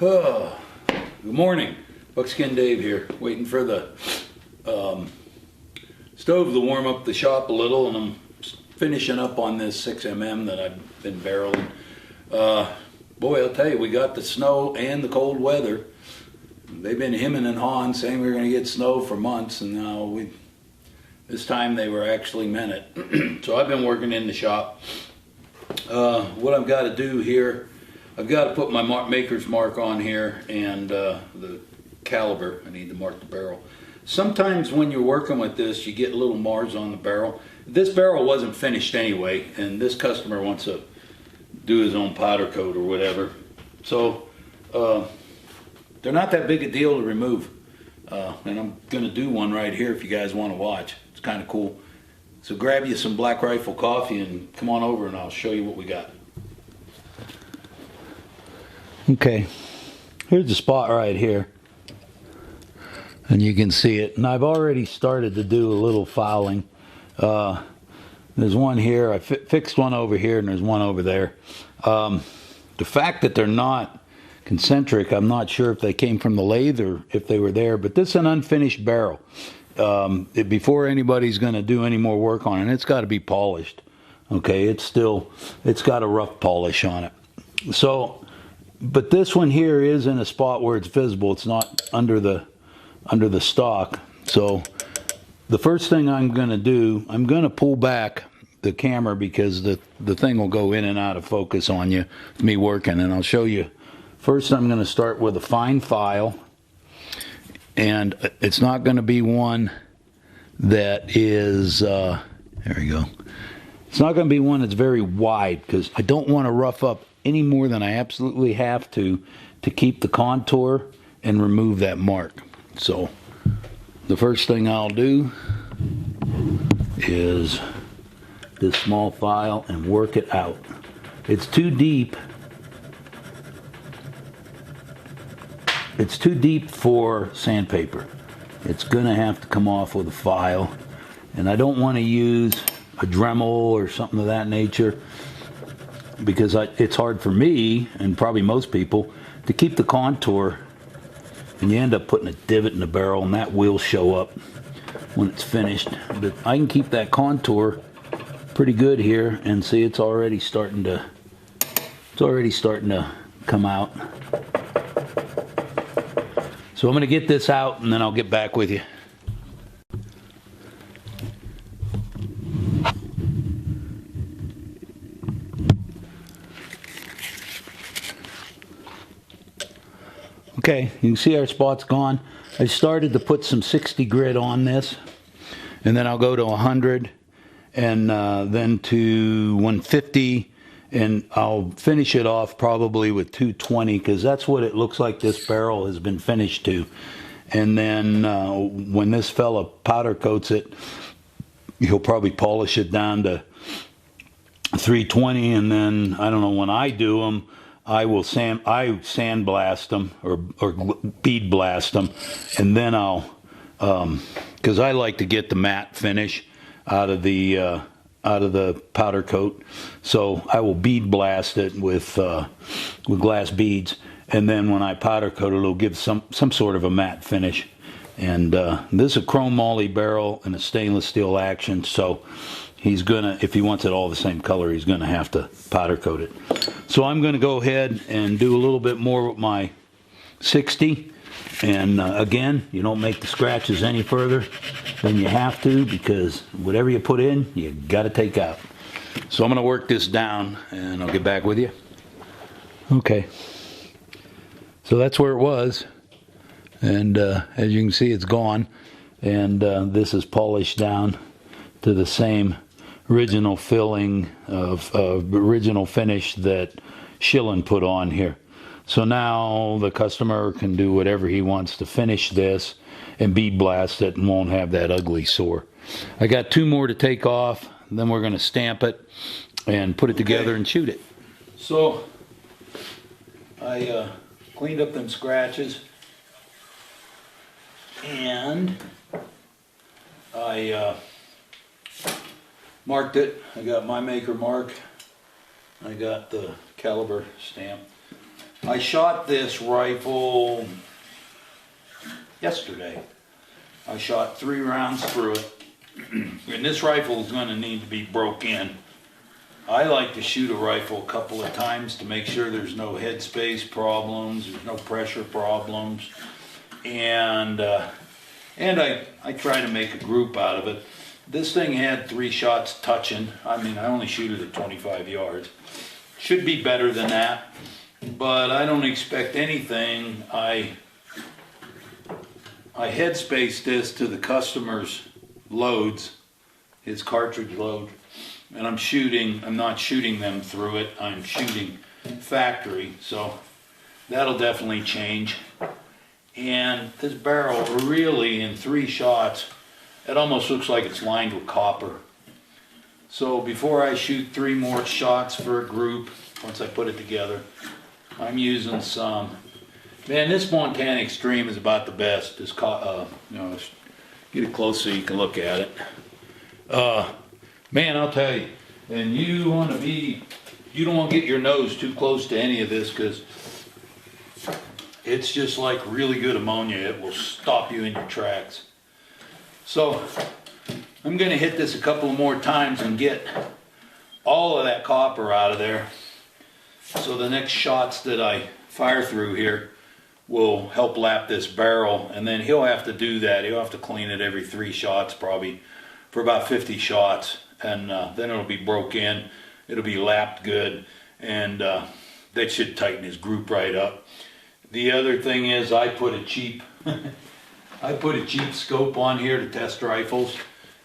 Oh, good morning. Buckskin Dave here, waiting for the stove to warm up the shop a little, and I'm finishing up on this 6mm that I've been barreling. Boy, I'll tell you, we got the snow and the cold weather. They've been hemming and hawing, saying we were going to get snow for months, and now this time they were actually meant it. So I've been working in the shop. What I've got to do here, I've got to put my maker's mark on here and the caliber. I need to mark the barrel. Sometimes when you're working with this, you get little mars on the barrel. This barrel wasn't finished anyway, and this customer wants to do his own powder coat or whatever. So they're not that big a deal to remove. And I'm going to do one right here if you guys want to watch. It's kind of cool. So grab you some Black Rifle coffee and come on over and I'll show you what we got. Okay, here's the spot right here. And you can see it. And I've already started to do a little filing. There's one here. I fixed one over here and there's one over there. The fact that they're not concentric, I'm not sure if they came from the lathe or if they were there, but this is an unfinished barrel. Before anybody's going to do any more work on it, it's got to be polished. Okay, it's got a rough polish on it. So, but this one here is in a spot where it's visible. It's not under the stock. So the first thing I'm going to do, I'm going to pull back the camera because the thing will go in and out of focus on you, me working, and I'll show you. First, I'm going to start with a fine file, and it's not going to be one that is, there we go. It's not going to be one that's very wide because I don't want to rough up any more than I absolutely have to keep the contour and remove that mark. So the first thing I'll do is this small file and work it out. It's too deep. It's too deep for sandpaper. It's gonna have to come off with a file, and I don't want to use a Dremel or something of that nature because it's hard for me and probably most people to keep the contour, and you end up putting a divot in the barrel, and that will show up when it's finished. But I can keep that contour pretty good here, and see it's already starting to come out. So I'm going to get this out and then I'll get back with you. Okay, you can see our spot's gone. I started to put some 60 grit on this, and then I'll go to 100 and then to 150, and I'll finish it off probably with 220 because that's what it looks like this barrel has been finished to. And then when this fella powder coats it, he'll probably polish it down to 320, and then I don't know, when I do them, I sandblast them or bead blast them, and then I'll because I like to get the matte finish out of the powder coat, so I will bead blast it with glass beads, and then when I powder coat it, it'll give some sort of a matte finish. And this is a chrome moly barrel and a stainless steel action, so he's gonna, if he wants it all the same color, he's gonna have to powder coat it. So I'm gonna go ahead and do a little bit more with my 60. And again, you don't make the scratches any further than you have to, because whatever you put in, you got to take out. So I'm going to work this down and I'll get back with you. Okay. So that's where it was. And as you can see, it's gone. And this is polished down to the same original filling of original finish that Schillen put on here. So now the customer can do whatever he wants to finish this and bead blast it and won't have that ugly sore. I got 2 more to take off, then we're going to stamp it and put it together and shoot it. So I cleaned up them scratches, and I marked it. I got my maker mark. I got the caliber stamp. I shot this rifle yesterday. I shot 3 rounds through it. And this rifle is going to need to be broke in. I like to shoot a rifle a couple of times to make sure there's no headspace problems, there's no pressure problems, and I try to make a group out of it. This thing had 3 shots touching. I mean, I only shoot it at 25 yards. Should be better than that, but I don't expect anything. I headspace this to the customer's loads, his cartridge load, and I'm not shooting them through it, I'm shooting factory, so that'll definitely change. And this barrel really, in 3 shots, it almost looks like it's lined with copper. So before I shoot 3 more shots for a group, once I put it together, I'm using some, man, this Montana Extreme is about the best. This, get it close so you can look at it. Man, I'll tell you, and you don't want to get your nose too close to any of this, because it's just like really good ammonia. It will stop you in your tracks. So I'm going to hit this a couple more times and get all of that copper out of there. So the next shots that I fire through here will help lap this barrel, and then he'll have to do that. He'll have to clean it every 3 shots probably for about 50 shots, and then it'll be broke in, it'll be lapped good, and that should tighten his group right up. The other thing is I put a cheap scope on here to test rifles.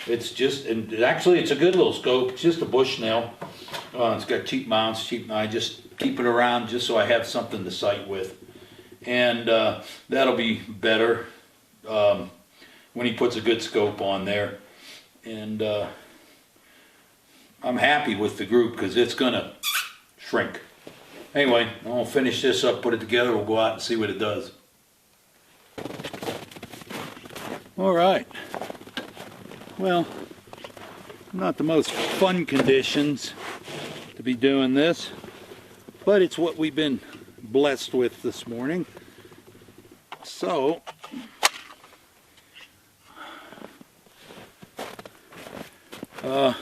It's just, and actually it's a good little scope. It's just a Bushnell. It's got cheap mounts, I just keep it around just so I have something to sight with. And that'll be better when he puts a good scope on there. And I'm happy with the group because it's gonna shrink. Anyway, I'll finish this up, put it together, we'll go out and see what it does. All right. Well, not the most fun conditions to be doing this, but it's what we've been blessed with this morning. So all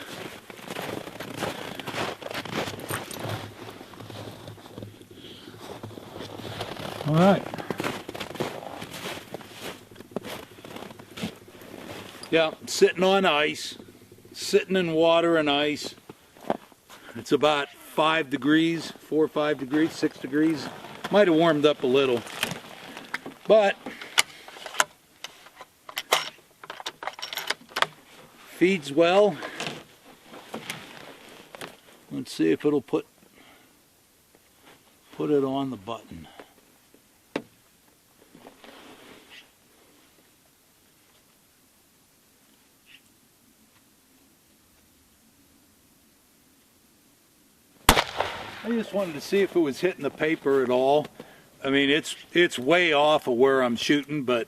right. Yeah, sitting on ice, sitting in water and ice. It's about 5 degrees, 4 or 5 degrees, 6 degrees. Might have warmed up a little, but feeds well. Let's see if it'll put it on the button. I just wanted to see if it was hitting the paper at all. I mean, it's way off of where I'm shooting, but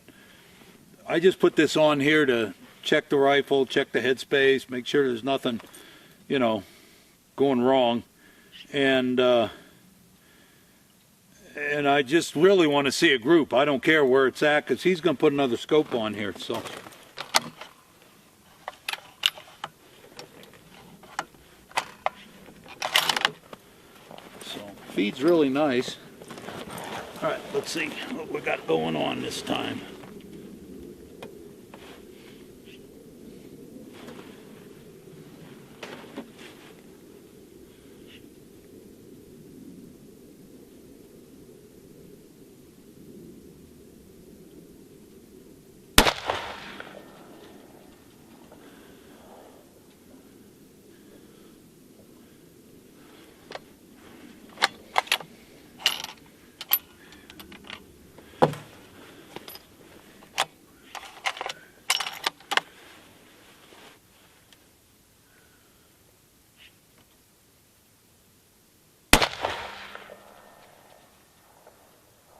I just put this on here to check the rifle, check the headspace, make sure there's nothing, you know, going wrong. And I just really want to see a group. I don't care where it's at, because he's going to put another scope on here. So feed's really nice. All right, let's see what we got going on this time.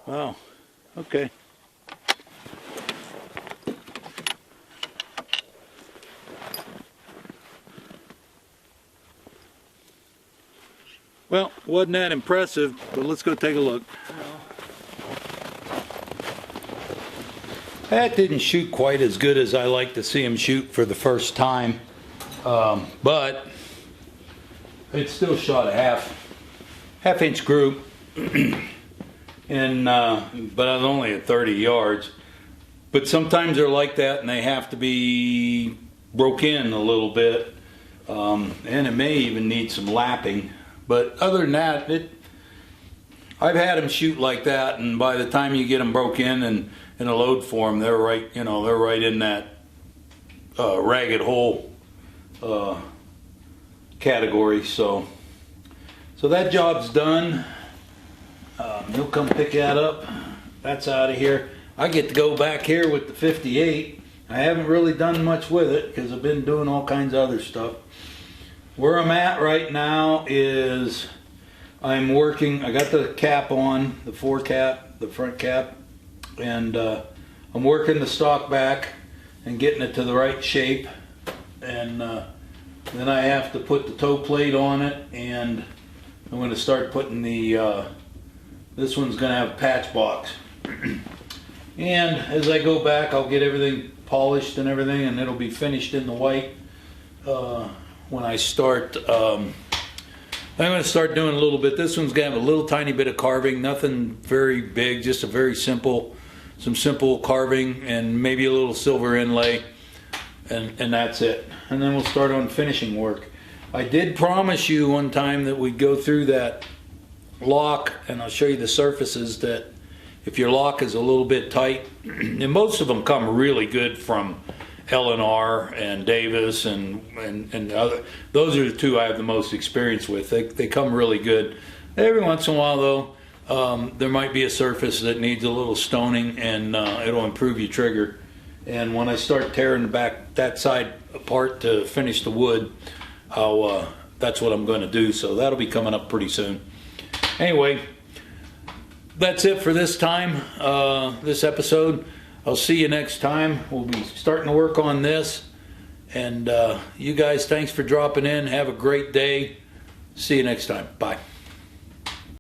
Wow, okay. Well, wasn't that impressive, but let's go take a look. That didn't shoot quite as good as I like to see him shoot for the first time, but it still shot a half inch group, and but I was only at 30 yards. But sometimes they're like that, and they have to be broke in a little bit, and it may even need some lapping. But other than that, I've had them shoot like that, and by the time you get them broke in and in a load form, they're right, they're right in that ragged hole category. So that job's done. He'll come pick that up. That's out of here. I get to go back here with the 58. I haven't really done much with it because I've been doing all kinds of other stuff. Where I'm at right now is I'm working. I got the cap on, the fore cap, the front cap, and I'm working the stock back and getting it to the right shape. And then I have to put the toe plate on it, and I'm going to start putting the, this one's going to have a patch box. And as I go back, I'll get everything polished and everything, and it'll be finished in the white when I start. I'm going to start doing a little bit. This one's going to have a little tiny bit of carving, nothing very big, just a very simple, some simple carving and maybe a little silver inlay, and that's it. And then we'll start on finishing work. I did promise you one time that we'd go through that lock, and I'll show you the surfaces that if your lock is a little bit tight, and most of them come really good from L&R and Davis and other. Those are the two I have the most experience with. They come really good. Every once in a while, though, there might be a surface that needs a little stoning, and it'll improve your trigger. And when I start tearing that side apart to finish the wood, that's what I'm going to do. So that'll be coming up pretty soon. Anyway, that's it for this time, this episode. I'll see you next time. We'll be starting to work on this. And you guys, thanks for dropping in. Have a great day. See you next time. Bye.